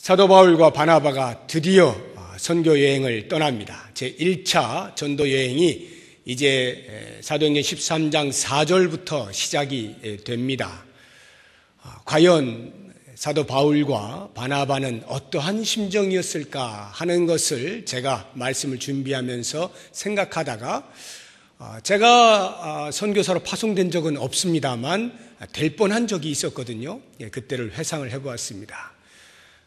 사도 바울과 바나바가 드디어 선교 여행을 떠납니다. 제1차 전도 여행이 이제 사도행전 13장 4절부터 시작이 됩니다. 과연 사도 바울과 바나바는 어떠한 심정이었을까 하는 것을 제가 말씀을 준비하면서 생각하다가 제가 선교사로 파송된 적은 없습니다만 될 뻔한 적이 있었거든요. 그때를 회상을 해보았습니다.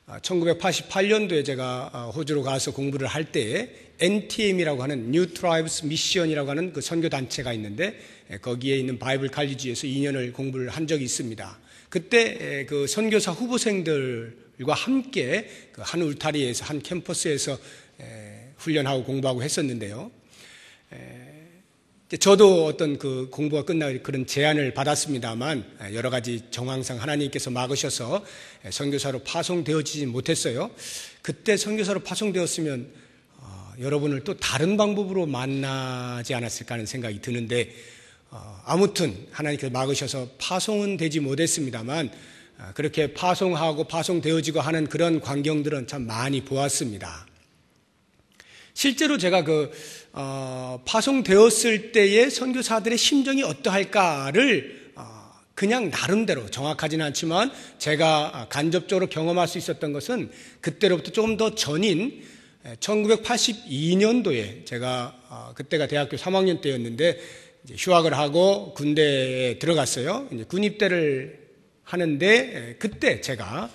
1988년도에 제가 호주로 가서 공부를 할 때에 NTM이라고 하는 New Tribes Mission이라고 하는 그 선교단체가 있는데 거기에 있는 바이블 칼리지에서 2년을 공부를 한 적이 있습니다. 그때 그 선교사 후보생들과 함께 그 한 울타리에서 한 캠퍼스에서 훈련하고 공부하고 했었는데요. 저도 어떤 그 공부가 끝나고 그런 제안을 받았습니다만 여러 가지 정황상 하나님께서 막으셔서 선교사로 파송되어지지 못했어요. 그때 선교사로 파송되었으면 여러분을 또 다른 방법으로 만나지 않았을까 하는 생각이 드는데 아무튼 하나님께서 막으셔서 파송은 되지 못했습니다만 그렇게 파송하고 파송되어지고 하는 그런 광경들은 참 많이 보았습니다. 실제로 제가 파송되었을 때의 선교사들의 심정이 어떠할까를 그냥 나름대로 정확하지는 않지만 제가 간접적으로 경험할 수 있었던 것은 그때로부터 조금 더 전인 1982년도에 제가 그때가 대학교 3학년 때였는데 이제 휴학을 하고 군대에 들어갔어요. 이제 군입대를 하는데 그때 제가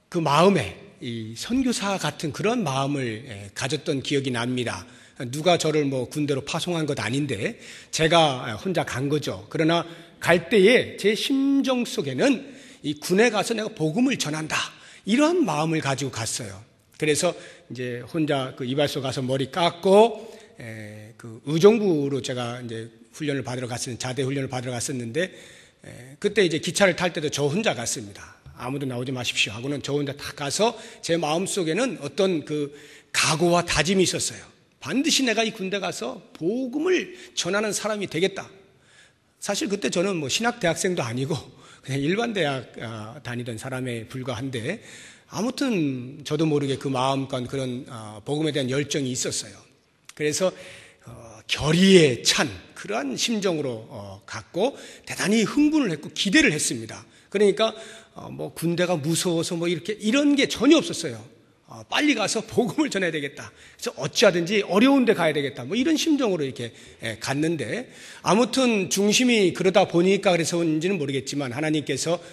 그 마음에 이 선교사 같은 그런 마음을 가졌던 기억이 납니다. 누가 저를 군대로 파송한 것 아닌데 제가 혼자 간 거죠. 그러나 갈 때에 제 심정 속에는 이 군에 가서 내가 복음을 전한다 이런 마음을 가지고 갔어요. 그래서 이제 혼자 그 이발소 가서 머리 깎고 그 의정부로 제가 이제 훈련을 받으러 갔었는데 자대 훈련을 받으러 갔었는데 그때 이제 기차를 탈 때도 저 혼자 갔습니다. 아무도 나오지 마십시오 하고는 저 혼자 다 가서 제 마음속에는 어떤 그 각오와 다짐이 있었어요. 반드시 내가 이 군대 가서 복음을 전하는 사람이 되겠다. 사실 그때 저는 신학 대학생도 아니고 그냥 일반 대학 다니던 사람에 불과한데 아무튼 저도 모르게 그 마음과 그런 복음에 대한 열정이 있었어요. 그래서 결의에 찬 그러한 심정으로 갔고 대단히 흥분을 했고 기대를 했습니다. 그러니까 군대가 무서워서 이런 게 전혀 없었어요. 빨리 가서 복음을 전해야 되겠다. 그래서 어찌하든지 어려운 데 가야 되겠다. 이런 심정으로 이렇게 갔는데 아무튼 중심이 그러다 보니까 그래서인지는 모르겠지만 하나님께서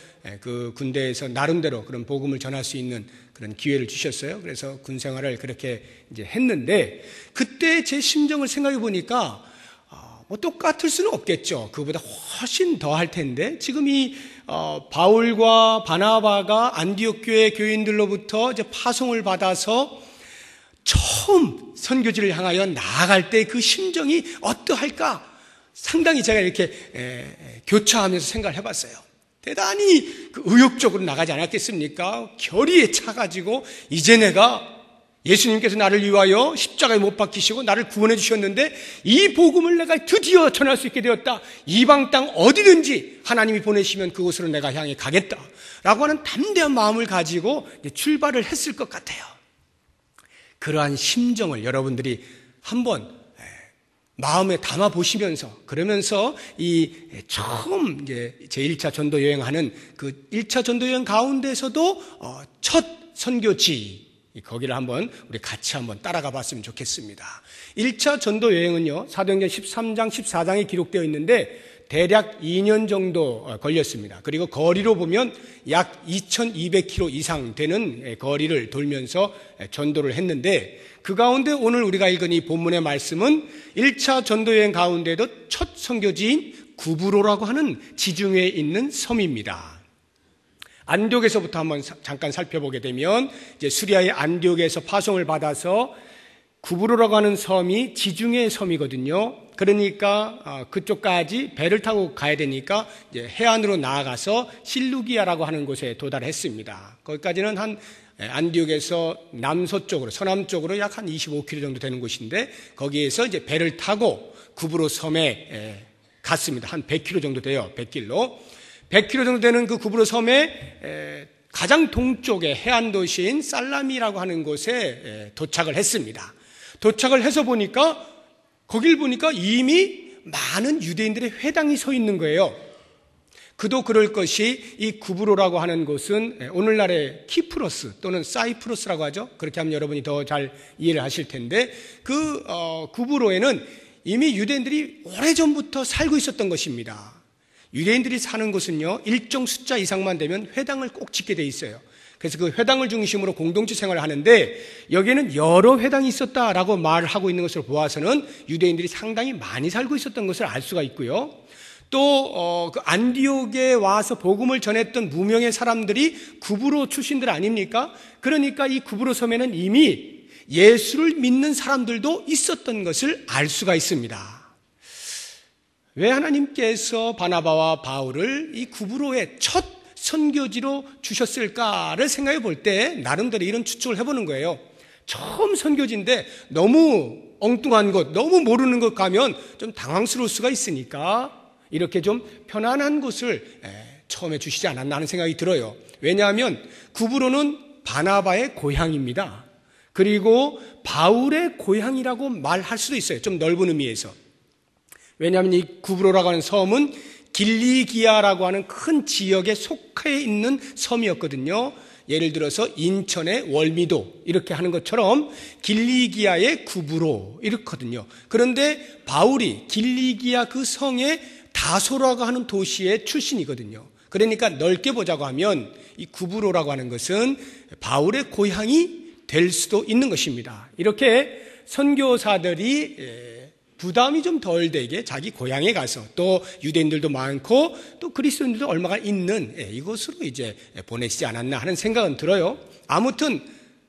그 군대에서 나름대로 그런 복음을 전할 수 있는 그런 기회를 주셨어요. 그래서 군 생활을 그렇게 이제 했는데 그때 제 심정을 생각해 보니까 똑같을 수는 없겠죠. 그보다 훨씬 더 할 텐데 지금 이 바울과 바나바가 안디옥 교회 교인들로부터 이제 파송을 받아서 처음 선교지를 향하여 나아갈 때 그 심정이 어떠할까? 상당히 제가 이렇게 교차하면서 생각을 해봤어요. 대단히 의욕적으로 나가지 않았겠습니까? 결의에 차가지고 이제 내가 예수님께서 나를 위하여 십자가에 못 박히시고 나를 구원해 주셨는데 이 복음을 내가 드디어 전할 수 있게 되었다. 이방 땅 어디든지 하나님이 보내시면 그곳으로 내가 향해 가겠다 라고 하는 담대한 마음을 가지고 출발을 했을 것 같아요. 그러한 심정을 여러분들이 한번 마음에 담아 보시면서 그러면서 이 처음 이제 제1차 전도 여행하는 그 1차 전도 여행 가운데서도 첫 선교지 거기를 한번 우리 같이 한번 따라가 봤으면 좋겠습니다. 1차 전도 여행은요, 사도행전 13장, 14장에 기록되어 있는데 대략 2년 정도 걸렸습니다. 그리고 거리로 보면 약 2200km 이상 되는 거리를 돌면서 전도를 했는데 그 가운데 오늘 우리가 읽은 이 본문의 말씀은 1차 전도 여행 가운데도 첫 선교지인 구브로라고 하는 지중해에 있는 섬입니다. 안디옥에서부터 한번 잠깐 살펴보게 되면 이제 수리아의 안디옥에서 파송을 받아서 구브로라고 하는 섬이 지중해 섬이거든요. 그러니까 그쪽까지 배를 타고 가야 되니까 이제 해안으로 나아가서 실루기아라고 하는 곳에 도달했습니다. 거기까지는 한 안디옥에서 남서쪽으로 서남쪽으로 약 한 25km 정도 되는 곳인데 거기에서 이제 배를 타고 구브로 섬에 갔습니다. 한 100km 정도 돼요. 100km 정도 되는 그 구브로 섬에 가장 동쪽의 해안 도시인 살라미라고 하는 곳에 도착을 했습니다. 도착을 해서 보니까 거길 보니까 이미 많은 유대인들의 회당이 서 있는 거예요. 그도 그럴 것이 이 구브로라고 하는 곳은 오늘날의 키프로스 또는 사이프러스라고 하죠. 그렇게 하면 여러분이 더 잘 이해를 하실 텐데 그 구브로에는 이미 유대인들이 오래전부터 살고 있었던 것입니다. 유대인들이 사는 곳은요, 일정 숫자 이상만 되면 회당을 꼭 짓게 돼 있어요. 그래서 그 회당을 중심으로 공동체 생활을 하는데 여기에는 여러 회당이 있었다라고 말을 하고 있는 것을 보아서는 유대인들이 상당히 많이 살고 있었던 것을 알 수가 있고요. 또 그 안디옥에 와서 복음을 전했던 무명의 사람들이 구브로 출신들 아닙니까? 그러니까 이 구브로 섬에는 이미 예수를 믿는 사람들도 있었던 것을 알 수가 있습니다. 왜 하나님께서 바나바와 바울을 이 구브로의 첫 선교지로 주셨을까를 생각해 볼 때 나름대로 이런 추측을 해보는 거예요. 처음 선교지인데 너무 엉뚱한 곳, 너무 모르는 곳 가면 좀 당황스러울 수가 있으니까 이렇게 좀 편안한 곳을 처음에 주시지 않았나 하는 생각이 들어요. 왜냐하면 구브로는 바나바의 고향입니다. 그리고 바울의 고향이라고 말할 수도 있어요. 좀 넓은 의미에서. 왜냐하면 이 구브로라고 하는 섬은 길리기아라고 하는 큰 지역에 속해 있는 섬이었거든요. 예를 들어서 인천의 월미도 이렇게 하는 것처럼 길리기아의 구브로 이렇거든요. 그런데 바울이 길리기아 그 성의 다소라고 하는 도시의 출신이거든요. 그러니까 넓게 보자고 하면 이 구브로라고 하는 것은 바울의 고향이 될 수도 있는 것입니다. 이렇게 선교사들이 부담이 좀 덜 되게 자기 고향에 가서 또 유대인들도 많고 또 그리스도인들도 얼마가 있는 이곳으로 이제 보내시지 않았나 하는 생각은 들어요. 아무튼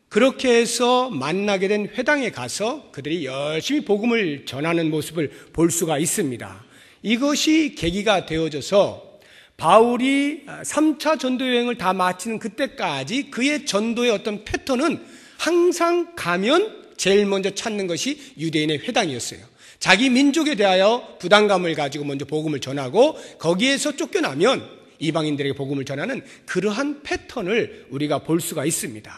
그렇게 해서 만나게 된 회당에 가서 그들이 열심히 복음을 전하는 모습을 볼 수가 있습니다. 이것이 계기가 되어져서 바울이 3차 전도 여행을 다 마치는 그때까지 그의 전도의 어떤 패턴은 항상 가면 제일 먼저 찾는 것이 유대인의 회당이었어요. 자기 민족에 대하여 부담감을 가지고 먼저 복음을 전하고 거기에서 쫓겨나면 이방인들에게 복음을 전하는 그러한 패턴을 우리가 볼 수가 있습니다.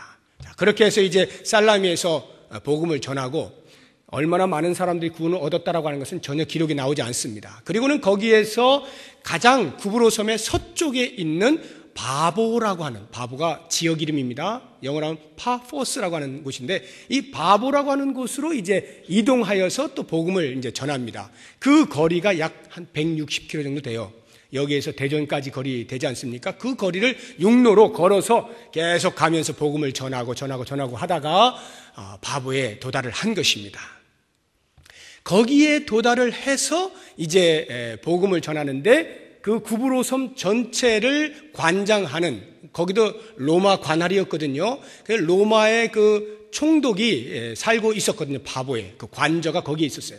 자, 그렇게 해서 이제 살라미에서 복음을 전하고 얼마나 많은 사람들이 구원을 얻었다라고 하는 것은 전혀 기록이 나오지 않습니다. 그리고는 거기에서 가장 구브로 섬의 서쪽에 있는 바보라고 하는, 바보가 지역 이름입니다. 영어로 하면 파포스라고 하는 곳인데 이 바보라고 하는 곳으로 이제 이동하여서 또 복음을 이제 전합니다. 그 거리가 약 한 160km 정도 돼요. 여기에서 대전까지 거리 되지 않습니까? 그 거리를 육로로 걸어서 계속 가면서 복음을 전하고 하다가 바보에 도달을 한 것입니다. 거기에 도달을 해서 이제 복음을 전하는데 그 구브로 섬 전체를 관장하는, 거기도 로마 관할이었거든요. 로마의 그 총독이 살고 있었거든요. 바보에. 그 관저가 거기에 있었어요.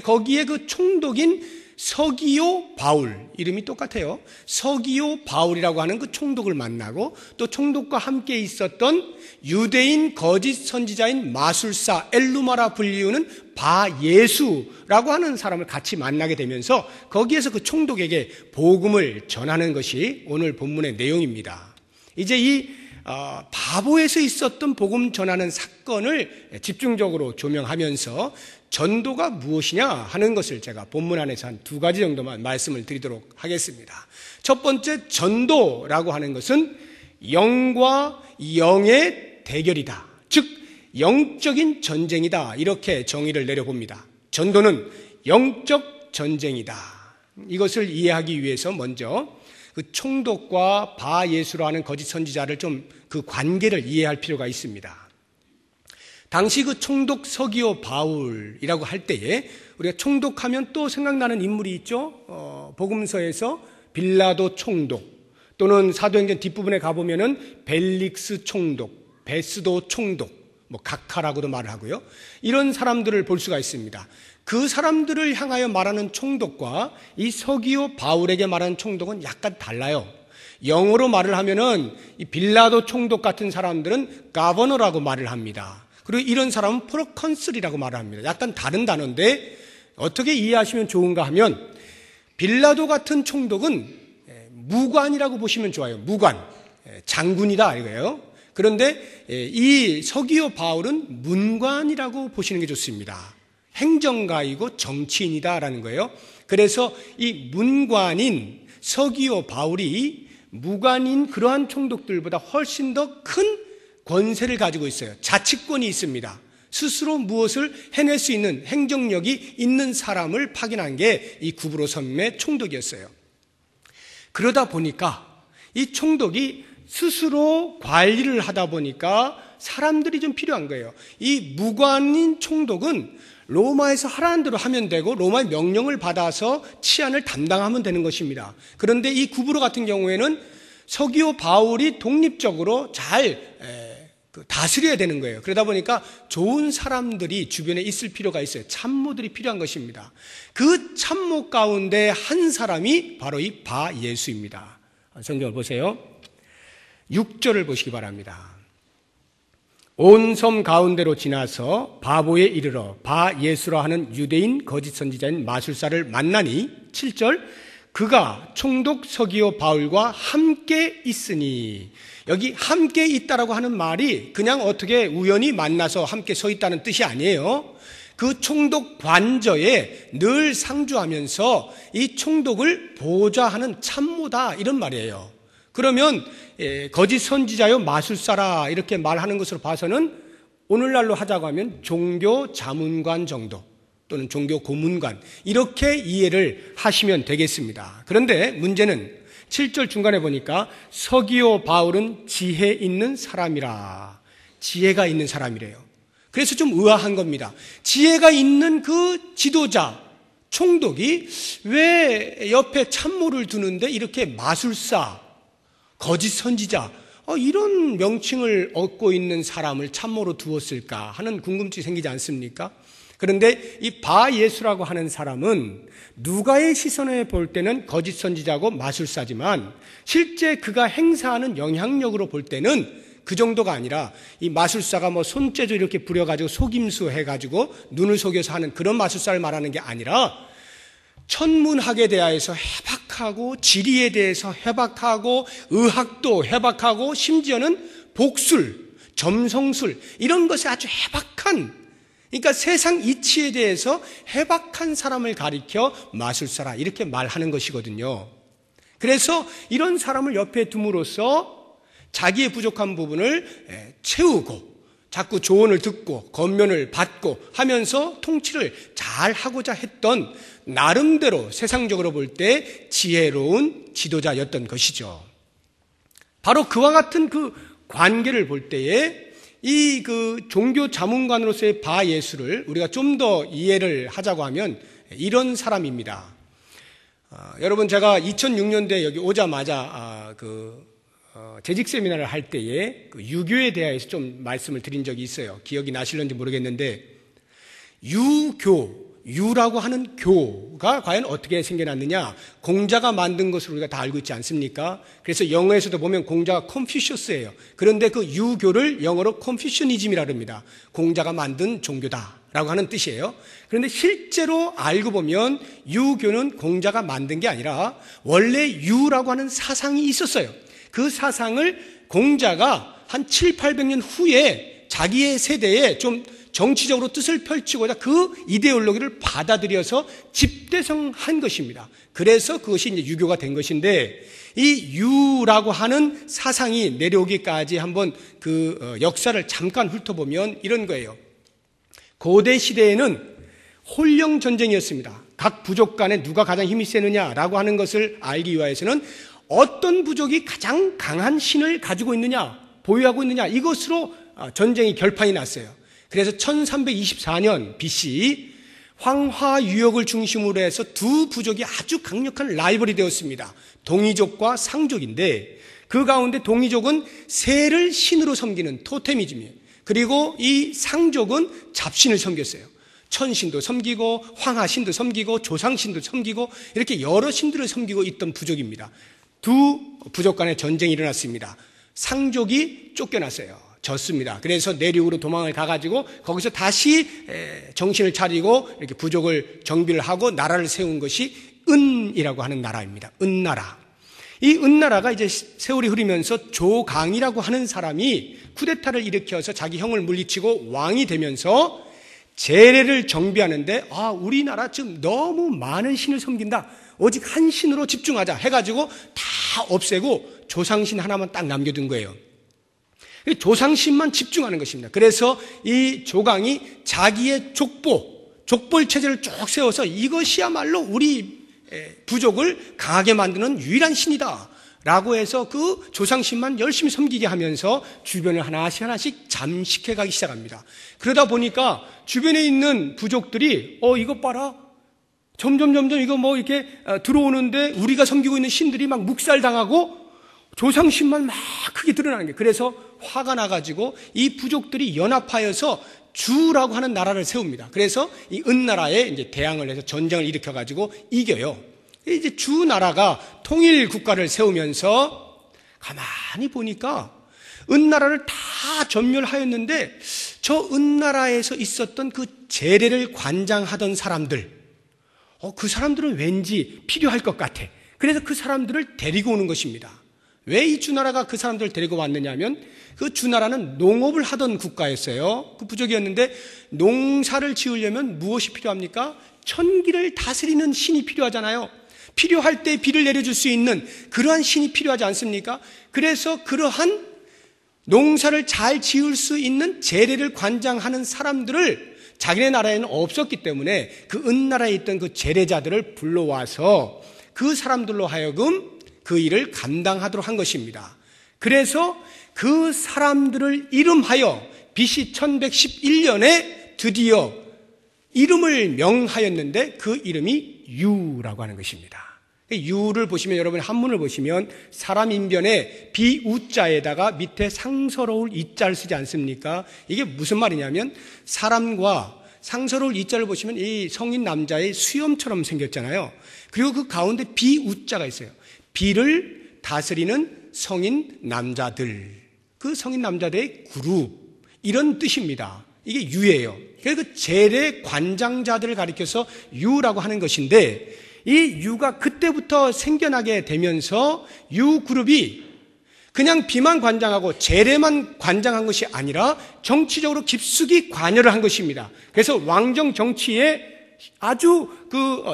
거기에 그 총독인 서기오 바울, 이름이 똑같아요. 서기오 바울이라고 하는 그 총독을 만나고 또 총독과 함께 있었던 유대인 거짓 선지자인 마술사 엘루마라 불리우는 바예수라고 하는 사람을 같이 만나게 되면서 거기에서 그 총독에게 복음을 전하는 것이 오늘 본문의 내용입니다. 이제 이 바보에서 있었던 복음 전하는 사건을 집중적으로 조명하면서 전도가 무엇이냐 하는 것을 제가 본문 안에서 한 두 가지 정도만 말씀을 드리도록 하겠습니다. 첫 번째, 전도라고 하는 것은 영과 영의 대결이다. 즉 영적인 전쟁이다. 이렇게 정의를 내려봅니다. 전도는 영적 전쟁이다. 이것을 이해하기 위해서 먼저 그 총독과 바예수라는 거짓 선지자를 좀 그 관계를 이해할 필요가 있습니다. 당시 그 총독 서기오 바울이라고 할 때에 우리가 총독하면 또 생각나는 인물이 있죠. 복음서에서 빌라도 총독 또는 사도행전 뒷부분에 가보면은 벨릭스 총독, 베스도 총독, 뭐 각하라고도 말을 하고요. 이런 사람들을 볼 수가 있습니다. 그 사람들을 향하여 말하는 총독과 이 서기오 바울에게 말하는 총독은 약간 달라요. 영어로 말을 하면은 이 빌라도 총독 같은 사람들은 가버너라고 말을 합니다. 그리고 이런 사람은 프로컨슬이라고 말을 합니다. 약간 다른 단어인데 어떻게 이해하시면 좋은가 하면 빌라도 같은 총독은 무관이라고 보시면 좋아요. 무관. 장군이다 이거예요. 그런데 이 서기오 바울은 문관이라고 보시는 게 좋습니다. 행정가이고 정치인이다라는 거예요. 그래서 이 문관인 서기오 바울이 무관인 그러한 총독들보다 훨씬 더 큰 권세를 가지고 있어요. 자치권이 있습니다. 스스로 무엇을 해낼 수 있는 행정력이 있는 사람을 파견한 게 이 구브로 섬의 총독이었어요. 그러다 보니까 이 총독이 스스로 관리를 하다 보니까 사람들이 좀 필요한 거예요. 이 무관인 총독은 로마에서 하라는 대로 하면 되고 로마의 명령을 받아서 치안을 담당하면 되는 것입니다. 그런데 이 구브로 같은 경우에는 서기오 바울이 독립적으로 잘 다스려야 되는 거예요. 그러다 보니까 좋은 사람들이 주변에 있을 필요가 있어요. 참모들이 필요한 것입니다. 그 참모 가운데 한 사람이 바로 이 바예수입니다. 성경을 보세요. 6절을 보시기 바랍니다. 온 섬 가운데로 지나서 바보에 이르러 바예수라 하는 유대인 거짓 선지자인 마술사를 만나니 7절 그가 총독 서기오 바울과 함께 있으니 여기 함께 있다라고 하는 말이 그냥 어떻게 우연히 만나서 함께 서 있다는 뜻이 아니에요. 그 총독 관저에 늘 상주하면서 이 총독을 보좌하는 참모다 이런 말이에요. 그러면 거짓 선지자요 마술사라 이렇게 말하는 것으로 봐서는 오늘날로 하자고 하면 종교 자문관 정도 또는 종교 고문관 이렇게 이해를 하시면 되겠습니다. 그런데 문제는 7절 중간에 보니까 서기오 바울은 지혜 있는 사람이라 지혜가 있는 사람이래요. 그래서 좀 의아한 겁니다. 지혜가 있는 그 지도자 총독이 왜 옆에 참모를 두는데 이렇게 마술사 거짓 선지자 이런 명칭을 얻고 있는 사람을 참모로 두었을까 하는 궁금증이 생기지 않습니까? 그런데 이 바예수라고 하는 사람은 누가의 시선에 볼 때는 거짓 선지자고 마술사지만 실제 그가 행사하는 영향력으로 볼 때는 그 정도가 아니라 이 마술사가 뭐 손재주 이렇게 부려가지고 속임수 해가지고 눈을 속여서 하는 그런 마술사를 말하는 게 아니라 천문학에 대해서 해박하고 지리에 대해서 해박하고 의학도 해박하고 심지어는 복술, 점성술 이런 것에 아주 해박한 그러니까 세상 이치에 대해서 해박한 사람을 가리켜 마술사라 이렇게 말하는 것이거든요. 그래서 이런 사람을 옆에 둠으로써 자기의 부족한 부분을 채우고 자꾸 조언을 듣고 권면을 받고 하면서 통치를 잘 하고자 했던 나름대로 세상적으로 볼 때 지혜로운 지도자였던 것이죠. 바로 그와 같은 그 관계를 볼 때에 이 그 종교 자문관으로서의 바예수를 우리가 좀 더 이해를 하자고 하면 이런 사람입니다. 여러분 제가 2006년도에 여기 오자마자 재직 세미나를 할 때에 그 유교에 대해서 좀 말씀을 드린 적이 있어요. 기억이 나실런지 모르겠는데 유라고 하는 교가 과연 어떻게 생겨났느냐? 공자가 만든 것으로 우리가 다 알고 있지 않습니까? 그래서 영어에서도 보면 공자가 컨퓨셔스예요. 그런데 그 유교를 영어로 컨퓨셔니즘이라고 합니다. 공자가 만든 종교다라고 하는 뜻이에요. 그런데 실제로 알고 보면 유교는 공자가 만든 게 아니라 원래 유라고 하는 사상이 있었어요. 그 사상을 공자가 한 700~800년 후에 자기의 세대에 좀 정치적으로 뜻을 펼치고자 그 이데올로기를 받아들여서 집대성한 것입니다. 그래서 그것이 이제 유교가 된 것인데 이 유라고 하는 사상이 내려오기까지 한번 그 역사를 잠깐 훑어보면 이런 거예요. 고대 시대에는 홀령 전쟁이었습니다. 각 부족 간에 누가 가장 힘이 세느냐라고 하는 것을 알기 위해서는 어떤 부족이 가장 강한 신을 가지고 있느냐, 보유하고 있느냐 이것으로 전쟁이 결판이 났어요. 그래서 1324년 BC 황화유역을 중심으로 해서 두 부족이 아주 강력한 라이벌이 되었습니다. 동이족과 상족인데 그 가운데 동이족은 새를 신으로 섬기는 토테미즘이에요. 그리고 이 상족은 잡신을 섬겼어요. 천신도 섬기고 황하신도 섬기고 조상신도 섬기고 이렇게 여러 신들을 섬기고 있던 부족입니다. 두 부족 간의 전쟁이 일어났습니다. 상족이 쫓겨났어요. 졌습니다. 그래서 내륙으로 도망을 가가지고 거기서 다시 정신을 차리고 이렇게 부족을 정비를 하고 나라를 세운 것이 은이라고 하는 나라입니다. 은나라. 이 은나라가 이제 세월이 흐르면서 조강이라고 하는 사람이 쿠데타를 일으켜서 자기 형을 물리치고 왕이 되면서 제례를 정비하는데, 우리나라 지금 너무 많은 신을 섬긴다, 오직 한 신으로 집중하자 해가지고 다 없애고 조상신 하나만 딱 남겨둔 거예요. 조상신만 집중하는 것입니다. 그래서 이 조강이 자기의 족볼 체제를 쭉 세워서 이것이야말로 우리 부족을 강하게 만드는 유일한 신이다 라고 해서 그 조상신만 열심히 섬기게 하면서 주변을 하나씩 잠식해 가기 시작합니다. 그러다 보니까 주변에 있는 부족들이 이것 봐라, 점점 이거 이렇게 들어오는데 우리가 섬기고 있는 신들이 막 묵살당하고 조상신만 막 크게 드러나는 거예요. 그래서 화가 나가지고 이 부족들이 연합하여서 주라고 하는 나라를 세웁니다. 그래서 이 은나라에 이제 대항을 해서 전쟁을 일으켜가지고 이겨요. 이제 주 나라가 통일 국가를 세우면서 가만히 보니까 은나라를 다 전멸하였는데 저 은나라에서 있었던 그 제례를 관장하던 사람들, 그 사람들은 왠지 필요할 것 같아. 그래서 그 사람들을 데리고 오는 것입니다. 왜 이 주나라가 그 사람들을 데리고 왔느냐 하면 그 주나라는 농업을 하던 국가였어요. 그 부족이었는데 농사를 지으려면 무엇이 필요합니까? 천기를 다스리는 신이 필요하잖아요. 필요할 때 비를 내려줄 수 있는 그러한 신이 필요하지 않습니까? 그래서 그러한 농사를 잘 지을 수 있는 제례를 관장하는 사람들을 자기네 나라에는 없었기 때문에 그 은나라에 있던 그 제례자들을 불러와서 그 사람들로 하여금 그 일을 감당하도록 한 것입니다. 그래서 그 사람들을 이름하여 BC 1111년에 드디어 이름을 명하였는데 그 이름이 유라고 하는 것입니다. 유를 보시면, 여러분 한문을 보시면 사람 인변에 비우자에다가 밑에 상서로울 이자를 쓰지 않습니까? 이게 무슨 말이냐면 사람과 상서로울 이자를 보시면 이 성인 남자의 수염처럼 생겼잖아요. 그리고 그 가운데 비우자가 있어요. 비를 다스리는 성인 남자들, 그 성인 남자들의 그룹, 이런 뜻입니다. 이게 유예요. 그래서 그 제례 관장자들을 가리켜서 유라고 하는 것인데, 이 유가 그때부터 생겨나게 되면서 유 그룹이 그냥 비만 관장하고 제례만 관장한 것이 아니라 정치적으로 깊숙이 관여를 한 것입니다. 그래서 왕정 정치에 아주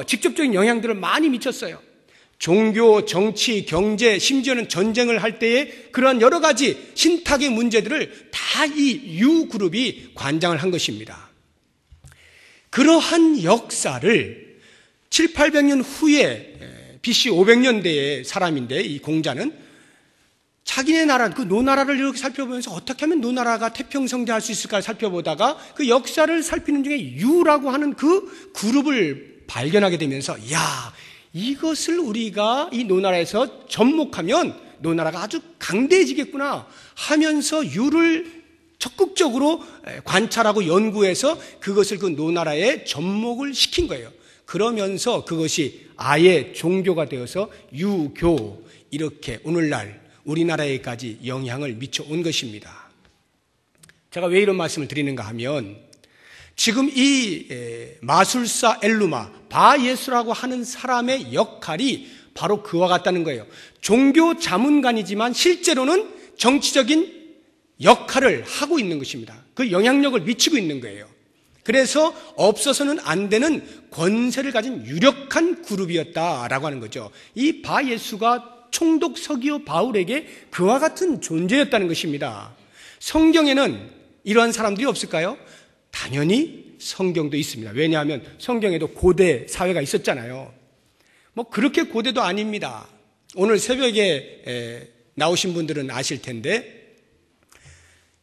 직접적인 영향들을 많이 미쳤어요. 종교, 정치, 경제, 심지어는 전쟁을 할 때에 그러한 여러 가지 신탁의 문제들을 다 이 유 그룹이 관장을 한 것입니다. 그러한 역사를 700~800년 후에 BC 500년대의 사람인데, 이 공자는 자기네 나라, 그 노나라를 이렇게 살펴보면서 어떻게 하면 노나라가 태평성대할 수 있을까 살펴보다가 그 역사를 살피는 중에 유라고 하는 그 그룹을 발견하게 되면서, 이것을 우리가 이 노나라에서 접목하면 노나라가 아주 강대해지겠구나 하면서 유를 적극적으로 관찰하고 연구해서 그것을 그 노나라에 접목을 시킨 거예요. 그러면서 그것이 아예 종교가 되어서 유교, 이렇게 오늘날 우리나라에까지 영향을 미쳐온 것입니다. 제가 왜 이런 말씀을 드리는가 하면, 지금 이 마술사 엘루마, 바예수라고 하는 사람의 역할이 바로 그와 같다는 거예요. 종교 자문관이지만 실제로는 정치적인 역할을 하고 있는 것입니다. 그 영향력을 미치고 있는 거예요. 그래서 없어서는 안 되는 권세를 가진 유력한 그룹이었다라고 하는 거죠. 이 바예수가 총독 서기오 바울에게 그와 같은 존재였다는 것입니다. 성경에는 이러한 사람들이 없을까요? 당연히 성경도 있습니다. 왜냐하면 성경에도 고대 사회가 있었잖아요. 그렇게 고대도 아닙니다. 오늘 새벽에 나오신 분들은 아실 텐데,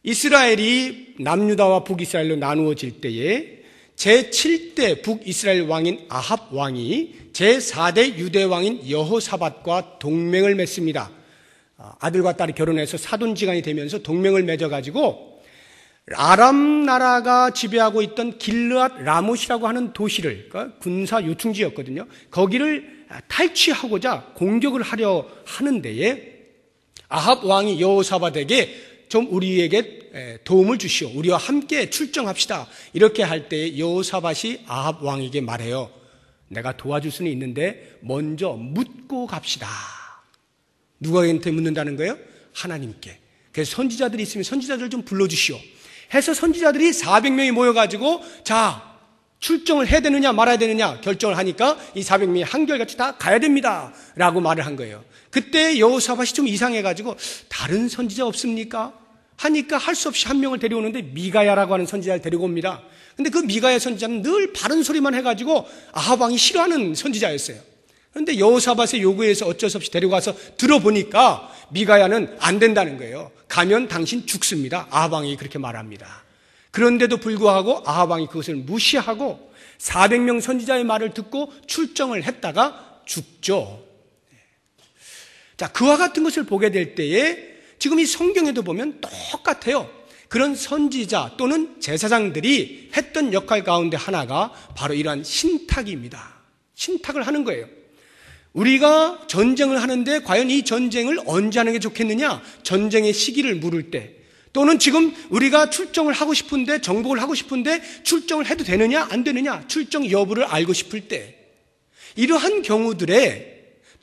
이스라엘이 남유다와 북이스라엘로 나누어질 때에 제7대 북이스라엘 왕인 아합 왕이 제4대 유대 왕인 여호사밧과 동맹을 맺습니다. 아들과 딸이 결혼해서 사돈지간이 되면서 동맹을 맺어가지고 아람 나라가 지배하고 있던 길르앗 라못이라고 하는 도시를, 그러니까 군사 요충지였거든요. 거기를 탈취하고자 공격을 하려 하는 데에 아합 왕이 여호사밧에게 좀 우리에게 도움을 주시오, 우리와 함께 출정합시다, 이렇게 할 때 여호사밧이 아합 왕에게 말해요. 내가 도와줄 수는 있는데 먼저 묻고 갑시다. 누구한테 묻는다는 거예요? 하나님께. 그래서 선지자들이 있으면 선지자들 좀 불러주시오 해서 선지자들이 400명이 모여가지고 자, 출정을 해야 되느냐 말아야 되느냐 결정을 하니까 이 400명이 한결같이 다 가야 됩니다 라고 말을 한 거예요. 그때 여호사밧이 좀 이상해가지고 다른 선지자 없습니까? 하니까 할 수 없이 한 명을 데려오는데 미가야라고 하는 선지자를 데리고 옵니다. 근데 그 미가야 선지자는 늘 바른 소리만 해가지고 아합 왕이 싫어하는 선지자였어요. 그런데 여호사밧의 요구에서 어쩔 수 없이 데려가서 들어보니까 미가야는 안 된다는 거예요. 가면 당신 죽습니다. 아합 왕이 그렇게 말합니다. 그런데도 불구하고 아합 왕이 그것을 무시하고 400명 선지자의 말을 듣고 출정을 했다가 죽죠. 자, 그와 같은 것을 보게 될 때에 지금 이 성경에도 보면 똑같아요. 그런 선지자 또는 제사장들이 했던 역할 가운데 하나가 바로 이러한 신탁입니다. 신탁을 하는 거예요. 우리가 전쟁을 하는데 과연 이 전쟁을 언제 하는 게 좋겠느냐? 전쟁의 시기를 물을 때, 또는 지금 우리가 출정을 하고 싶은데, 정복을 하고 싶은데 출정을 해도 되느냐 안 되느냐, 출정 여부를 알고 싶을 때, 이러한 경우들에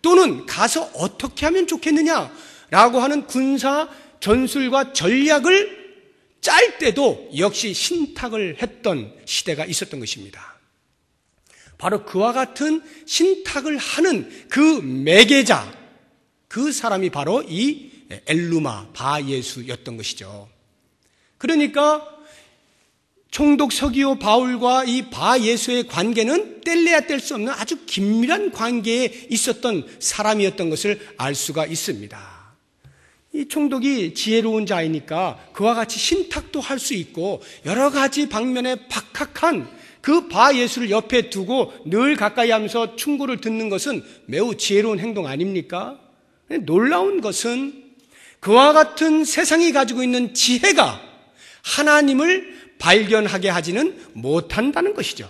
또는 가서 어떻게 하면 좋겠느냐라고 하는 군사 전술과 전략을 짤 때도 역시 신탁을 했던 시대가 있었던 것입니다. 바로 그와 같은 신탁을 하는 그 매개자, 그 사람이 바로 이 엘루마 바예수였던 것이죠. 그러니까 총독 서기오 바울과 이 바예수의 관계는 뗄래야 뗄 수 없는 아주 긴밀한 관계에 있었던 사람이었던 것을 알 수가 있습니다. 이 총독이 지혜로운 자이니까 그와 같이 신탁도 할 수 있고 여러 가지 방면에 박학한 그 바예수를 옆에 두고 늘 가까이 하면서 충고를 듣는 것은 매우 지혜로운 행동 아닙니까? 놀라운 것은 그와 같은 세상이 가지고 있는 지혜가 하나님을 발견하게 하지는 못한다는 것이죠.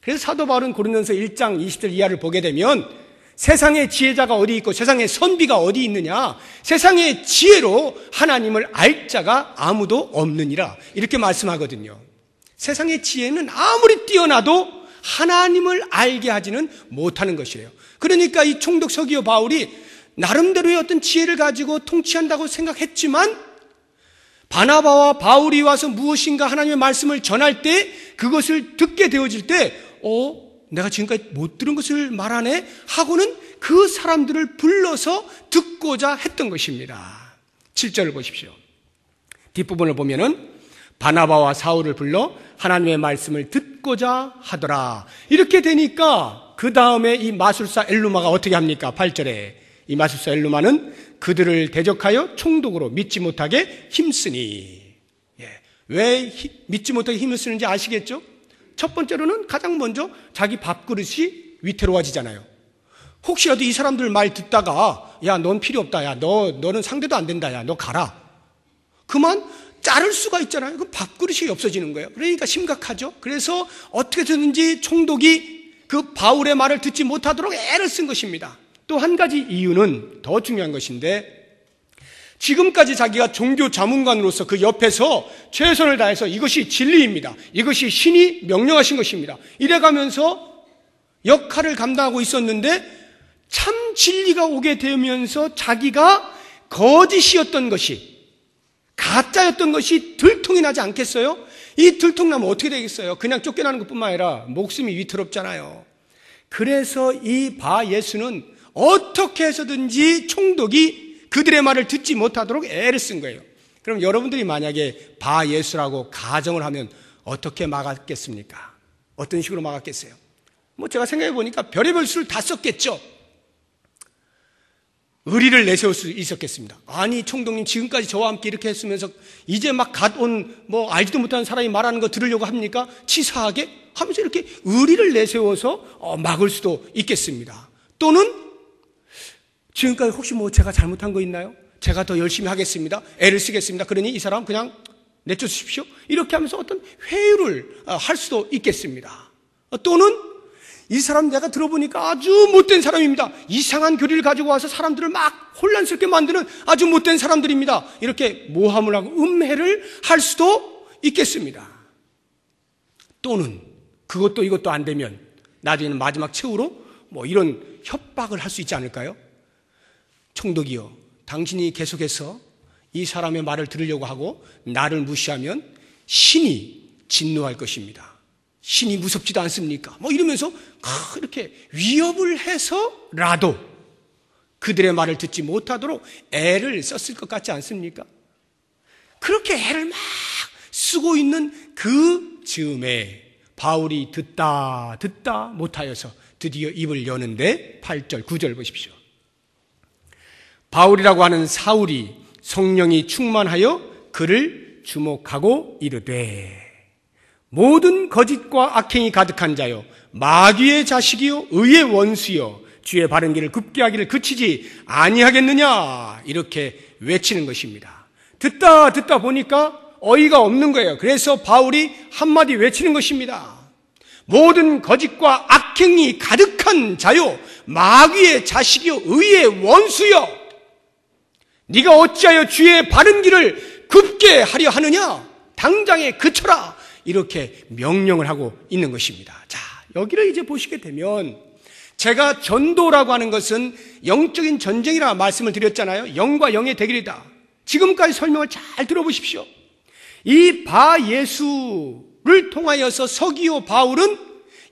그래서 사도 바울은 고린도전서 1장 20절 이하를 보게 되면 세상의 지혜자가 어디 있고 세상의 선비가 어디 있느냐, 세상의 지혜로 하나님을 알 자가 아무도 없느니라, 이렇게 말씀하거든요. 세상의 지혜는 아무리 뛰어나도 하나님을 알게 하지는 못하는 것이에요. 그러니까 이 총독 서기오 바울이 나름대로의 어떤 지혜를 가지고 통치한다고 생각했지만 바나바와 바울이 와서 무엇인가 하나님의 말씀을 전할 때 그것을 듣게 되어질 때 내가 지금까지 못 들은 것을 말하네 하고는 그 사람들을 불러서 듣고자 했던 것입니다. 7절을 보십시오. 뒷부분을 보면은 바나바와 사울을 불러 하나님의 말씀을 듣고자 하더라. 이렇게 되니까 그 다음에 이 마술사 엘루마가 어떻게 합니까? 8절에 이 마술사 엘루마는 그들을 대적하여 총독으로 믿지 못하게 힘쓰니. 왜 믿지 못하게 힘을 쓰는지 아시겠죠? 첫 번째로는 가장 먼저 자기 밥그릇이 위태로워지잖아요. 혹시라도 이 사람들 말 듣다가 야, 넌 필요 없다. 야, 너는 상대도 안 된다. 야, 너 가라. 그만 자를 수가 있잖아요. 그 밥그릇이 없어지는 거예요. 그러니까 심각하죠. 그래서 어떻게든지 총독이 그 바울의 말을 듣지 못하도록 애를 쓴 것입니다. 또 한 가지 이유는 더 중요한 것인데, 지금까지 자기가 종교 자문관으로서 그 옆에서 최선을 다해서 이것이 진리입니다, 이것이 신이 명령하신 것입니다, 이래가면서 역할을 감당하고 있었는데 참 진리가 오게 되면서 자기가 거짓이었던 것이, 가짜였던 것이 들통이 나지 않겠어요? 이 들통나면 어떻게 되겠어요? 그냥 쫓겨나는 것뿐만 아니라 목숨이 위태롭잖아요. 그래서 이 바예수는 어떻게 해서든지 총독이 그들의 말을 듣지 못하도록 애를 쓴 거예요. 그럼 여러분들이 만약에 바예수라고 가정을 하면 어떻게 막았겠습니까? 어떤 식으로 막았겠어요? 제가 생각해 보니까 별의별 수를 다 썼겠죠. 의리를 내세울 수 있었겠습니다. 아니, 총독님 지금까지 저와 함께 이렇게 했으면서 이제 막 갓 온 알지도 못하는 사람이 말하는 거 들으려고 합니까? 치사하게 하면서 이렇게 의리를 내세워서 막을 수도 있겠습니다. 또는 지금까지 혹시 제가 잘못한 거 있나요? 제가 더 열심히 하겠습니다, 애를 쓰겠습니다, 그러니 이 사람 그냥 내쫓으십시오, 이렇게 하면서 어떤 회유를 할 수도 있겠습니다. 또는 이 사람 내가 들어보니까 아주 못된 사람입니다, 이상한 교리를 가지고 와서 사람들을 막 혼란스럽게 만드는 아주 못된 사람들입니다, 이렇게 모함을 하고 음해를 할 수도 있겠습니다. 또는 그것도 이것도 안 되면 나중에는 마지막 최후로 이런 협박을 할 수 있지 않을까요? 총독이여, 당신이 계속해서 이 사람의 말을 들으려고 하고 나를 무시하면 신이 진노할 것입니다. 신이 무섭지도 않습니까? 뭐 이러면서 이렇게 위협을 해서라도 그들의 말을 듣지 못하도록 애를 썼을 것 같지 않습니까? 그렇게 애를 막 쓰고 있는 그 즈음에 바울이 듣다 못하여서 드디어 입을 여는데 8절, 9절 보십시오. 바울이라고 하는 사울이 성령이 충만하여 그를 주목하고 이르되 모든 거짓과 악행이 가득한 자여 마귀의 자식이요 의의 원수여 주의 바른 길을 굽게 하기를 그치지 아니하겠느냐 이렇게 외치는 것입니다. 듣다 보니까 어이가 없는 거예요. 그래서 바울이 한마디 외치는 것입니다. 모든 거짓과 악행이 가득한 자요 마귀의 자식이요 의의 원수여 네가 어찌하여 주의 바른 길을 굽게 하려 하느냐 당장에 그쳐라 이렇게 명령을 하고 있는 것입니다. 자, 여기를 이제 보시게 되면 제가 전도라고 하는 것은 영적인 전쟁이라 말씀을 드렸잖아요. 영과 영의 대결이다. 지금까지 설명을 잘 들어보십시오. 이 바예수를 통하여서 서기오 바울은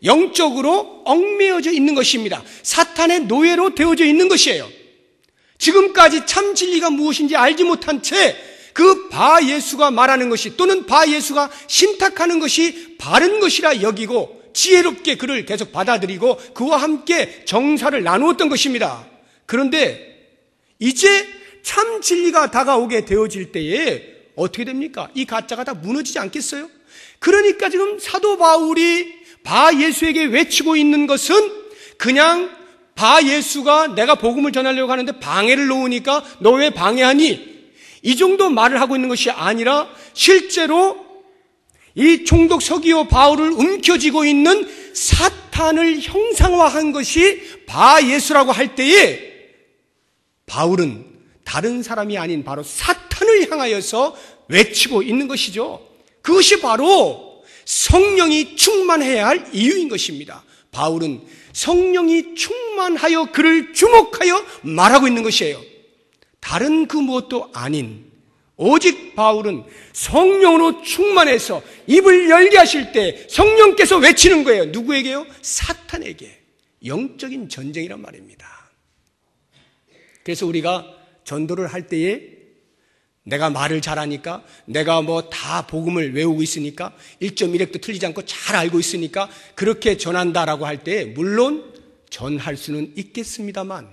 영적으로 얽매여져 있는 것입니다. 사탄의 노예로 되어져 있는 것이에요. 지금까지 참 진리가 무엇인지 알지 못한 채 그 바예수가 말하는 것이 또는 바예수가 신탁하는 것이 바른 것이라 여기고 지혜롭게 그를 계속 받아들이고 그와 함께 정사를 나누었던 것입니다. 그런데 이제 참 진리가 다가오게 되어질 때에 어떻게 됩니까? 이 가짜가 다 무너지지 않겠어요? 그러니까 지금 사도 바울이 바예수에게 외치고 있는 것은 그냥 바예수가 내가 복음을 전하려고 하는데 방해를 놓으니까 너 왜 방해하니? 이 정도 말을 하고 있는 것이 아니라 실제로 이 총독 서기오 바울을 움켜쥐고 있는 사탄을 형상화한 것이 바예수라고 할 때에 바울은 다른 사람이 아닌 바로 사탄을 향하여서 외치고 있는 것이죠. 그것이 바로 성령이 충만해야 할 이유인 것입니다. 바울은 성령이 충만하여 그를 주목하여 말하고 있는 것이에요. 다른 그 무엇도 아닌 오직 바울은 성령으로 충만해서 입을 열게 하실 때 성령께서 외치는 거예요. 누구에게요? 사탄에게. 영적인 전쟁이란 말입니다. 그래서 우리가 전도를 할 때에 내가 말을 잘하니까 내가 뭐 다 복음을 외우고 있으니까 1.1획도 틀리지 않고 잘 알고 있으니까 그렇게 전한다라고 할 때 물론 전할 수는 있겠습니다만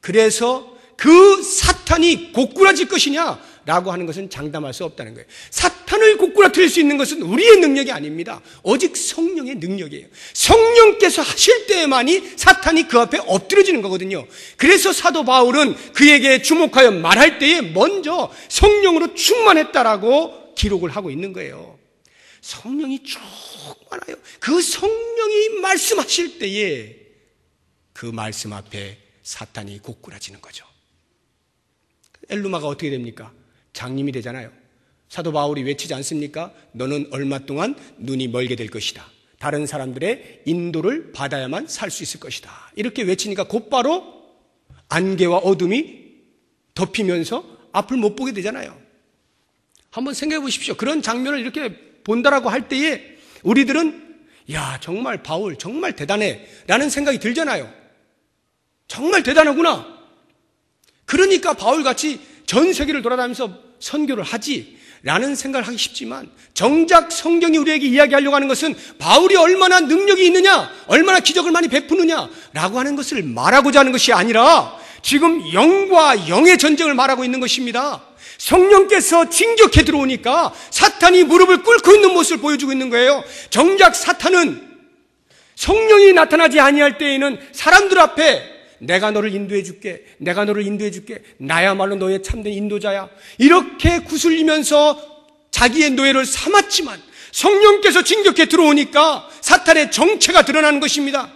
그래서 그 사탄이 고꾸라질 것이냐라고 하는 것은 장담할 수 없다는 거예요. 사탄을 고꾸라뜨릴 수 있는 것은 우리의 능력이 아닙니다. 오직 성령의 능력이에요. 성령께서 하실 때에만이 사탄이 그 앞에 엎드려지는 거거든요. 그래서 사도 바울은 그에게 주목하여 말할 때에 먼저 성령으로 충만했다라고 기록을 하고 있는 거예요. 성령이 충만하여 그 성령이 말씀하실 때에 그 말씀 앞에 사탄이 고꾸라지는 거죠. 엘루마가 어떻게 됩니까? 장님이 되잖아요. 사도 바울이 외치지 않습니까? 너는 얼마 동안 눈이 멀게 될 것이다. 다른 사람들의 인도를 받아야만 살 수 있을 것이다. 이렇게 외치니까 곧바로 안개와 어둠이 덮이면서 앞을 못 보게 되잖아요. 한번 생각해 보십시오. 그런 장면을 이렇게 본다라고 할 때에 우리들은 야 정말 바울 정말 대단해 라는 생각이 들잖아요. 정말 대단하구나. 그러니까 바울같이 전 세계를 돌아다니면서 선교를 하지 라는 생각을 하기 쉽지만 정작 성경이 우리에게 이야기하려고 하는 것은 바울이 얼마나 능력이 있느냐 얼마나 기적을 많이 베푸느냐 라고 하는 것을 말하고자 하는 것이 아니라 지금 영과 영의 전쟁을 말하고 있는 것입니다. 성령께서 진격해 들어오니까 사탄이 무릎을 꿇고 있는 모습을 보여주고 있는 거예요. 정작 사탄은 성령이 나타나지 아니할 때에는 사람들 앞에 내가 너를 인도해 줄게. 내가 너를 인도해 줄게. 나야말로 너의 참된 인도자야. 이렇게 구슬리면서 자기의 노예를 삼았지만 성령께서 진격해 들어오니까 사탄의 정체가 드러나는 것입니다.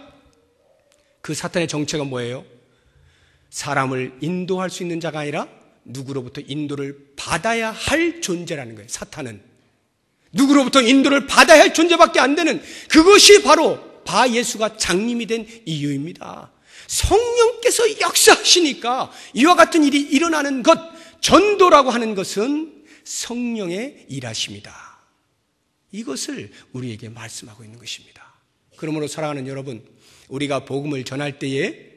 그 사탄의 정체가 뭐예요? 사람을 인도할 수 있는 자가 아니라 누구로부터 인도를 받아야 할 존재라는 거예요. 사탄은 누구로부터 인도를 받아야 할 존재밖에 안 되는 그것이 바로 바예수가 장님이 된 이유입니다. 성령께서 역사하시니까 이와 같은 일이 일어나는 것, 전도라고 하는 것은 성령의 일하십니다. 이것을 우리에게 말씀하고 있는 것입니다. 그러므로 사랑하는 여러분, 우리가 복음을 전할 때에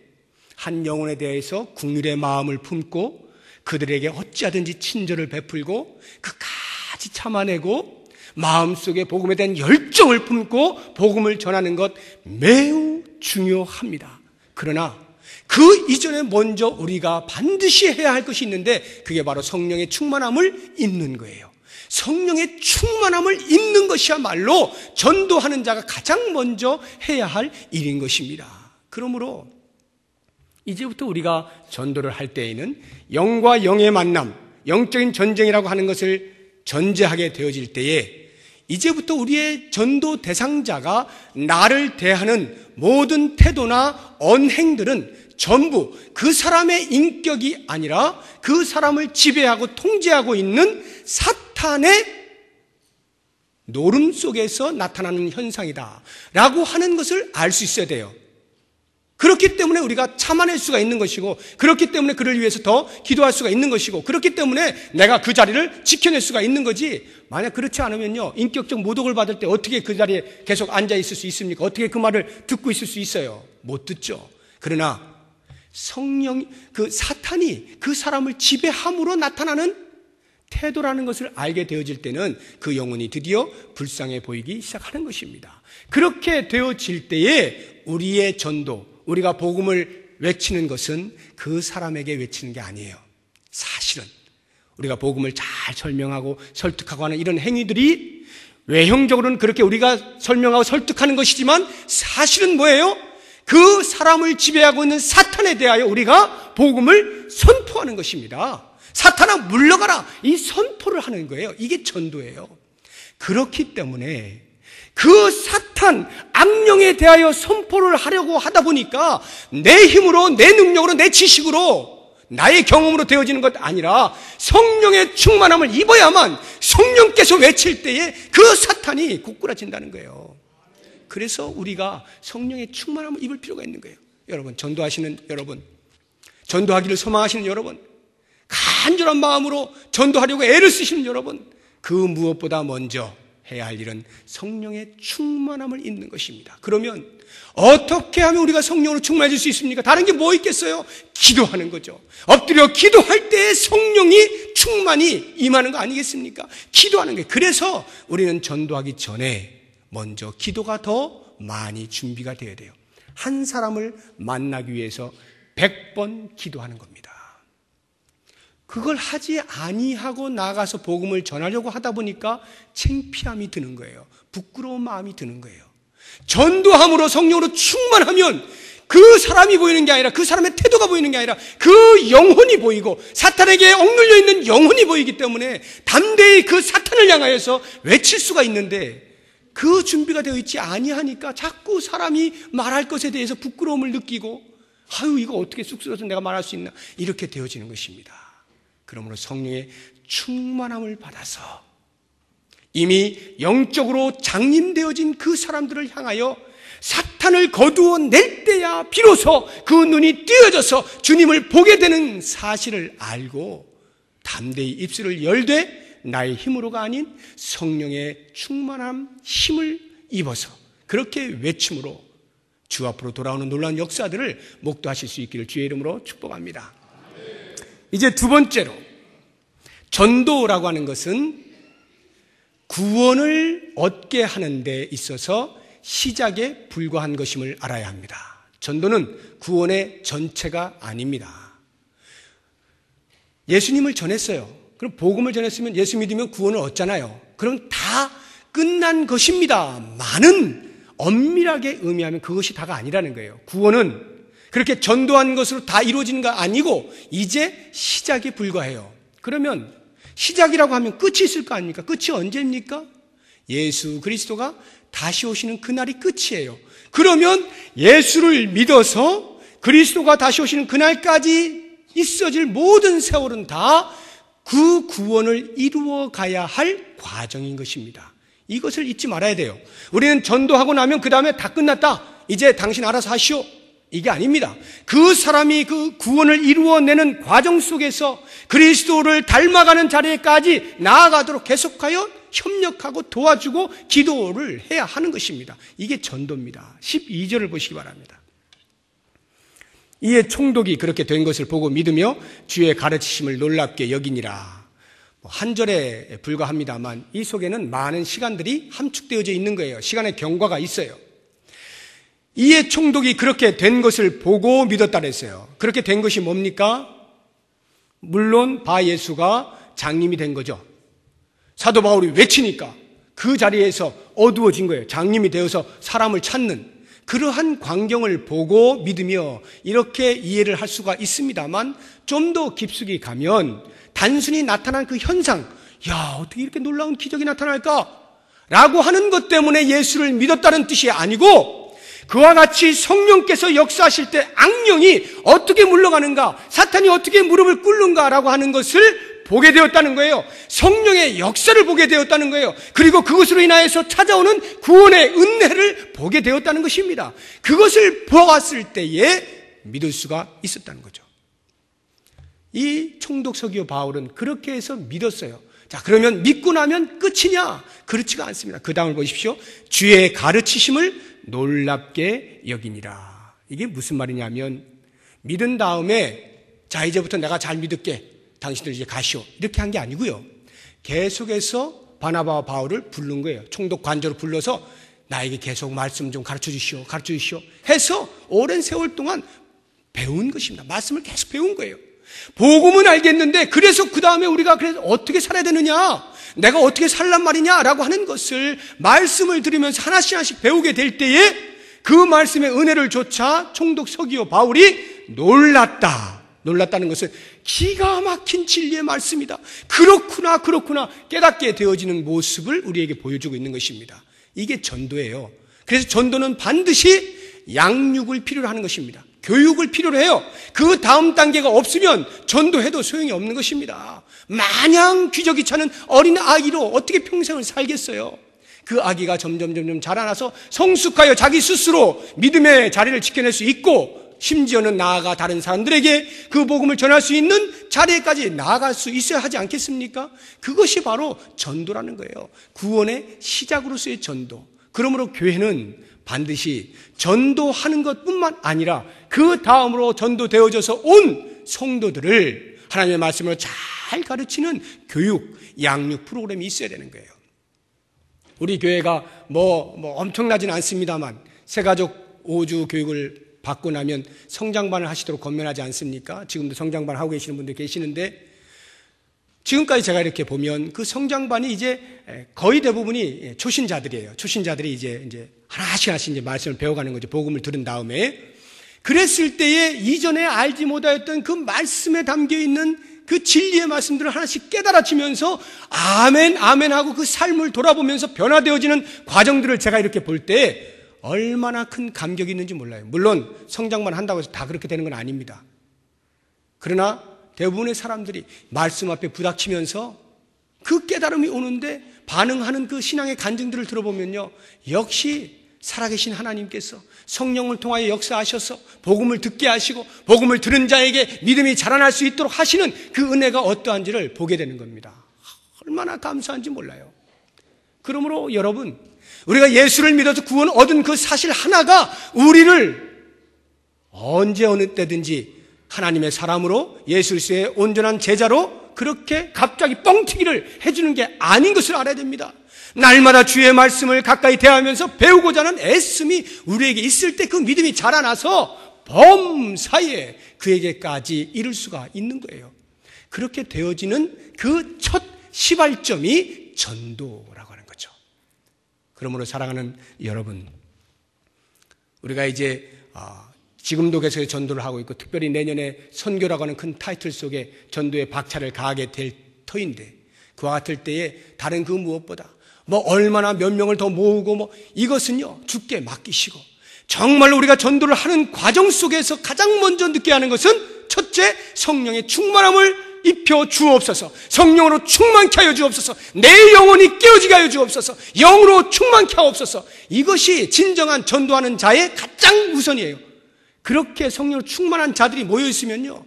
한 영혼에 대해서 긍휼의 마음을 품고 그들에게 어찌하든지 친절을 베풀고 끝까지 참아내고 마음속에 복음에 대한 열정을 품고 복음을 전하는 것 매우 중요합니다. 그러나 그 이전에 먼저 우리가 반드시 해야 할 것이 있는데 그게 바로 성령의 충만함을 잇는 거예요. 성령의 충만함을 잇는 것이야말로 전도하는 자가 가장 먼저 해야 할 일인 것입니다. 그러므로 이제부터 우리가 전도를 할 때에는 영과 영의 만남, 영적인 전쟁이라고 하는 것을 전제하게 되어질 때에 이제부터 우리의 전도 대상자가 나를 대하는 모든 태도나 언행들은 전부 그 사람의 인격이 아니라 그 사람을 지배하고 통제하고 있는 사탄의 노름 속에서 나타나는 현상이다 라고 하는 것을 알 수 있어야 돼요. 그렇기 때문에 우리가 참아낼 수가 있는 것이고, 그렇기 때문에 그를 위해서 더 기도할 수가 있는 것이고, 그렇기 때문에 내가 그 자리를 지켜낼 수가 있는 거지. 만약 그렇지 않으면요, 인격적 모독을 받을 때 어떻게 그 자리에 계속 앉아 있을 수 있습니까? 어떻게 그 말을 듣고 있을 수 있어요? 못 듣죠. 그러나 성령, 그 사탄이 그 사람을 지배함으로 나타나는 태도라는 것을 알게 되어질 때는 그 영혼이 드디어 불쌍해 보이기 시작하는 것입니다. 그렇게 되어질 때에 우리의 전도, 우리가 복음을 외치는 것은 그 사람에게 외치는 게 아니에요. 사실은 우리가 복음을 잘 설명하고 설득하고 하는 이런 행위들이 외형적으로는 그렇게 우리가 설명하고 설득하는 것이지만 사실은 뭐예요? 그 사람을 지배하고 있는 사탄에 대하여 우리가 복음을 선포하는 것입니다. 사탄아 물러가라, 이 선포를 하는 거예요. 이게 전도예요. 그렇기 때문에 그 사탄, 악령에 대하여 선포를 하려고 하다 보니까 내 힘으로, 내 능력으로, 내 지식으로, 나의 경험으로 되어지는 것 아니라 성령의 충만함을 입어야만 성령께서 외칠 때에 그 사탄이 고꾸라진다는 거예요. 그래서 우리가 성령의 충만함을 입을 필요가 있는 거예요. 여러분, 전도하시는 여러분, 전도하기를 소망하시는 여러분, 간절한 마음으로 전도하려고 애를 쓰시는 여러분, 그 무엇보다 먼저 해야 할 일은 성령의 충만함을 잇는 것입니다. 그러면 어떻게 하면 우리가 성령으로 충만해질 수 있습니까? 다른 게 뭐 있겠어요? 기도하는 거죠. 엎드려 기도할 때 성령이 충만히 임하는 거 아니겠습니까? 기도하는 게. 그래서 우리는 전도하기 전에 먼저 기도가 더 많이 준비가 되어야 돼요. 한 사람을 만나기 위해서 100번 기도하는 겁니다. 그걸 하지 아니하고 나가서 복음을 전하려고 하다 보니까 창피함이 드는 거예요. 부끄러운 마음이 드는 거예요. 전도함으로 성령으로 충만하면 그 사람이 보이는 게 아니라, 그 사람의 태도가 보이는 게 아니라 그 영혼이 보이고 사탄에게 억눌려 있는 영혼이 보이기 때문에 담대히 그 사탄을 향하여서 외칠 수가 있는데, 그 준비가 되어 있지 아니하니까 자꾸 사람이 말할 것에 대해서 부끄러움을 느끼고, 아유 이거 어떻게 쑥스러워서 내가 말할 수 있나, 이렇게 되어지는 것입니다. 그러므로 성령의 충만함을 받아서 이미 영적으로 장림되어진 그 사람들을 향하여 사탄을 거두어 낼 때야 비로소 그 눈이 띄어져서 주님을 보게 되는 사실을 알고 담대히 입술을 열되 나의 힘으로가 아닌 성령의 충만함, 힘을 입어서 그렇게 외침으로 주 앞으로 돌아오는 놀라운 역사들을 목도하실 수 있기를 주의 이름으로 축복합니다. 이제 두 번째로, 전도라고 하는 것은 구원을 얻게 하는 데 있어서 시작에 불과한 것임을 알아야 합니다. 전도는 구원의 전체가 아닙니다. 예수님을 전했어요. 그럼 복음을 전했으면 예수 믿으면 구원을 얻잖아요. 그럼 다 끝난 것입니다. 많은 엄밀하게 의미하면 그것이 다가 아니라는 거예요. 구원은 그렇게 전도한 것으로 다 이루어지는 거 아니고 이제 시작에 불과해요. 그러면 시작이라고 하면 끝이 있을 거 아닙니까? 끝이 언제입니까? 예수 그리스도가 다시 오시는 그날이 끝이에요. 그러면 예수를 믿어서 그리스도가 다시 오시는 그날까지 있어질 모든 세월은 다 그 구원을 이루어 가야 할 과정인 것입니다. 이것을 잊지 말아야 돼요. 우리는 전도하고 나면 그 다음에 다 끝났다, 이제 당신 알아서 하시오, 이게 아닙니다. 그 사람이 그 구원을 이루어내는 과정 속에서 그리스도를 닮아가는 자리까지 나아가도록 계속하여 협력하고 도와주고 기도를 해야 하는 것입니다. 이게 전도입니다. 12절을 보시기 바랍니다. 이에 총독이 그렇게 된 것을 보고 믿으며 주의 가르치심을 놀랍게 여기니라. 한 절에 불과합니다만 이 속에는 많은 시간들이 함축되어져 있는 거예요. 시간의 경과가 있어요. 이에 총독이 그렇게 된 것을 보고 믿었다 그랬어요. 그렇게 된 것이 뭡니까? 물론 바 예수가 장님이 된 거죠. 사도 바울이 외치니까 그 자리에서 어두워진 거예요. 장님이 되어서 사람을 찾는 그러한 광경을 보고 믿으며 이렇게 이해를 할 수가 있습니다만 좀 더 깊숙이 가면 단순히 나타난 그 현상, 야, 어떻게 이렇게 놀라운 기적이 나타날까? 라고 하는 것 때문에 예수를 믿었다는 뜻이 아니고 그와 같이 성령께서 역사하실 때 악령이 어떻게 물러가는가, 사탄이 어떻게 무릎을 꿇는가라고 하는 것을 보게 되었다는 거예요. 성령의 역사를 보게 되었다는 거예요. 그리고 그것으로 인하여서 찾아오는 구원의 은혜를 보게 되었다는 것입니다. 그것을 보았을 때에 믿을 수가 있었다는 거죠. 이 총독 서기오 바울은 그렇게 해서 믿었어요. 자, 그러면 믿고 나면 끝이냐? 그렇지가 않습니다. 그 다음을 보십시오. 주의 가르치심을 놀랍게 여기니라. 이게 무슨 말이냐면 믿은 다음에 자, 이제부터 내가 잘 믿을게. 당신들 이제 가시오. 이렇게 한 게 아니고요. 계속해서 바나바와 바울을 부른 거예요. 총독 관저로 불러서 나에게 계속 말씀 좀 가르쳐 주시오. 가르쳐 주시오. 해서 오랜 세월 동안 배운 것입니다. 말씀을 계속 배운 거예요. 복음은 알겠는데 그래서 그 다음에 우리가 그래서 어떻게 살아야 되느냐, 내가 어떻게 살란 말이냐라고 하는 것을 말씀을 들으면서 하나씩 하나씩 배우게 될 때에 그 말씀의 은혜를 조차 총독 서기오 바울이 놀랐다는 것은 기가 막힌 진리의 말씀이다. 그렇구나 깨닫게 되어지는 모습을 우리에게 보여주고 있는 것입니다. 이게 전도예요. 그래서 전도는 반드시 양육을 필요로 하는 것입니다. 교육을 필요로 해요. 그 다음 단계가 없으면 전도해도 소용이 없는 것입니다. 마냥 귀저귀 차는 어린 아기로 어떻게 평생을 살겠어요? 그 아기가 점점 자라나서 성숙하여 자기 스스로 믿음의 자리를 지켜낼 수 있고 심지어는 나아가 다른 사람들에게 그 복음을 전할 수 있는 자리에까지 나아갈 수 있어야 하지 않겠습니까? 그것이 바로 전도라는 거예요. 구원의 시작으로서의 전도. 그러므로 교회는 반드시 전도하는 것뿐만 아니라 그 다음으로 전도되어져서 온 성도들을 하나님의 말씀으로 잘 가르치는 교육, 양육 프로그램이 있어야 되는 거예요. 우리 교회가 엄청나지는 않습니다만 새가족 5주 교육을 받고 나면 성장반을 하시도록 권면하지 않습니까? 지금도 성장반 하고 계시는 분들 계시는데 지금까지 제가 이렇게 보면 그 성장반이 이제 거의 대부분이 초신자들이에요. 초신자들이 이제 하나씩 이제 말씀을 배워가는 거죠. 복음을 들은 다음에. 그랬을 때에 이전에 알지 못하였던 그 말씀에 담겨 있는 그 진리의 말씀들을 하나씩 깨달아지면서 아멘 하고 그 삶을 돌아보면서 변화되어지는 과정들을 제가 이렇게 볼 때 얼마나 큰 감격이 있는지 몰라요. 물론 성장만 한다고 해서 다 그렇게 되는 건 아닙니다. 그러나 대부분의 사람들이 말씀 앞에 부닥치면서 그 깨달음이 오는데 반응하는 그 신앙의 간증들을 들어보면요, 역시 살아계신 하나님께서 성령을 통하여 역사하셔서 복음을 듣게 하시고 복음을 들은 자에게 믿음이 자라날 수 있도록 하시는 그 은혜가 어떠한지를 보게 되는 겁니다. 얼마나 감사한지 몰라요. 그러므로 여러분, 우리가 예수를 믿어서 구원 얻은 그 사실 하나가 우리를 언제 어느 때든지 하나님의 사람으로 예수 그리스도의 온전한 제자로 그렇게 갑자기 뻥튀기를 해주는 게 아닌 것을 알아야 됩니다. 날마다 주의 말씀을 가까이 대하면서 배우고자 하는 애씀이 우리에게 있을 때 그 믿음이 자라나서 범사에 그에게까지 이룰 수가 있는 거예요. 그렇게 되어지는 그 첫 시발점이 전도라고 하는 거죠. 그러므로 사랑하는 여러분, 우리가 이제 지금도 계속 전도를 하고 있고 특별히 내년에 선교라고 하는 큰 타이틀 속에 전도의 박차를 가하게 될 터인데 그와 같을 때에 다른 그 무엇보다 얼마나 몇 명을 더 모으고 이것은요 주께 맡기시고 정말로 우리가 전도를 하는 과정 속에서 가장 먼저 느껴야 하는 것은 첫째, 성령의 충만함을 입혀 주옵소서. 성령으로 충만케 하여 주옵소서. 내 영혼이 깨어지게 하여 주옵소서. 영으로 충만케 하옵소서. 이것이 진정한 전도하는 자의 가장 우선이에요. 그렇게 성령으로 충만한 자들이 모여 있으면요,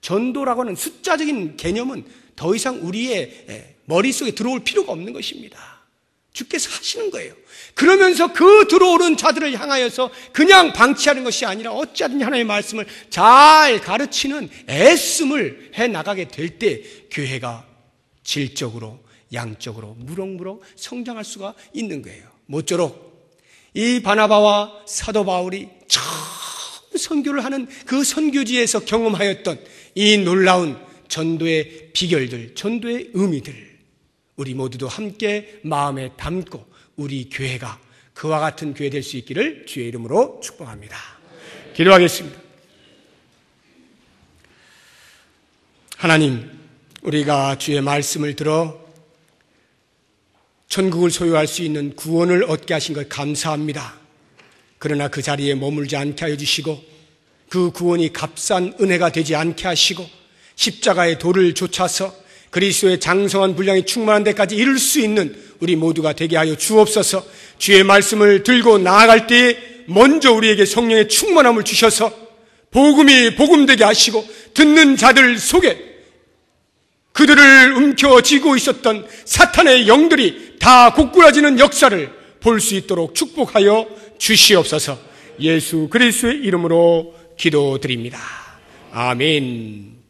전도라고 하는 숫자적인 개념은 더 이상 우리의 머릿속에 들어올 필요가 없는 것입니다. 주께서 하시는 거예요. 그러면서 그 들어오는 자들을 향하여서 그냥 방치하는 것이 아니라 어찌하든지 하나님의 말씀을 잘 가르치는 애씀을 해나가게 될 때 교회가 질적으로 양적으로 무럭무럭 성장할 수가 있는 거예요. 모쪼록 이 바나바와 사도 바울이 처음 선교를 하는 그 선교지에서 경험하였던 이 놀라운 전도의 비결들, 전도의 의미들, 우리 모두도 함께 마음에 담고 우리 교회가 그와 같은 교회 될 수 있기를 주의 이름으로 축복합니다. 기도하겠습니다. 하나님, 우리가 주의 말씀을 들어 천국을 소유할 수 있는 구원을 얻게 하신 것 감사합니다. 그러나 그 자리에 머물지 않게 하여 주시고 그 구원이 값싼 은혜가 되지 않게 하시고 십자가의 도를 좇아서 그리스도의 장성한 분량이 충만한 데까지 이룰 수 있는 우리 모두가 되게 하여 주옵소서. 주의 말씀을 들고 나아갈 때에 먼저 우리에게 성령의 충만함을 주셔서 복음이 복음되게 하시고 듣는 자들 속에 그들을 움켜쥐고 있었던 사탄의 영들이 다 고꾸라지는 역사를 볼 수 있도록 축복하여 주시옵소서. 예수 그리스도의 이름으로 기도드립니다. 아멘.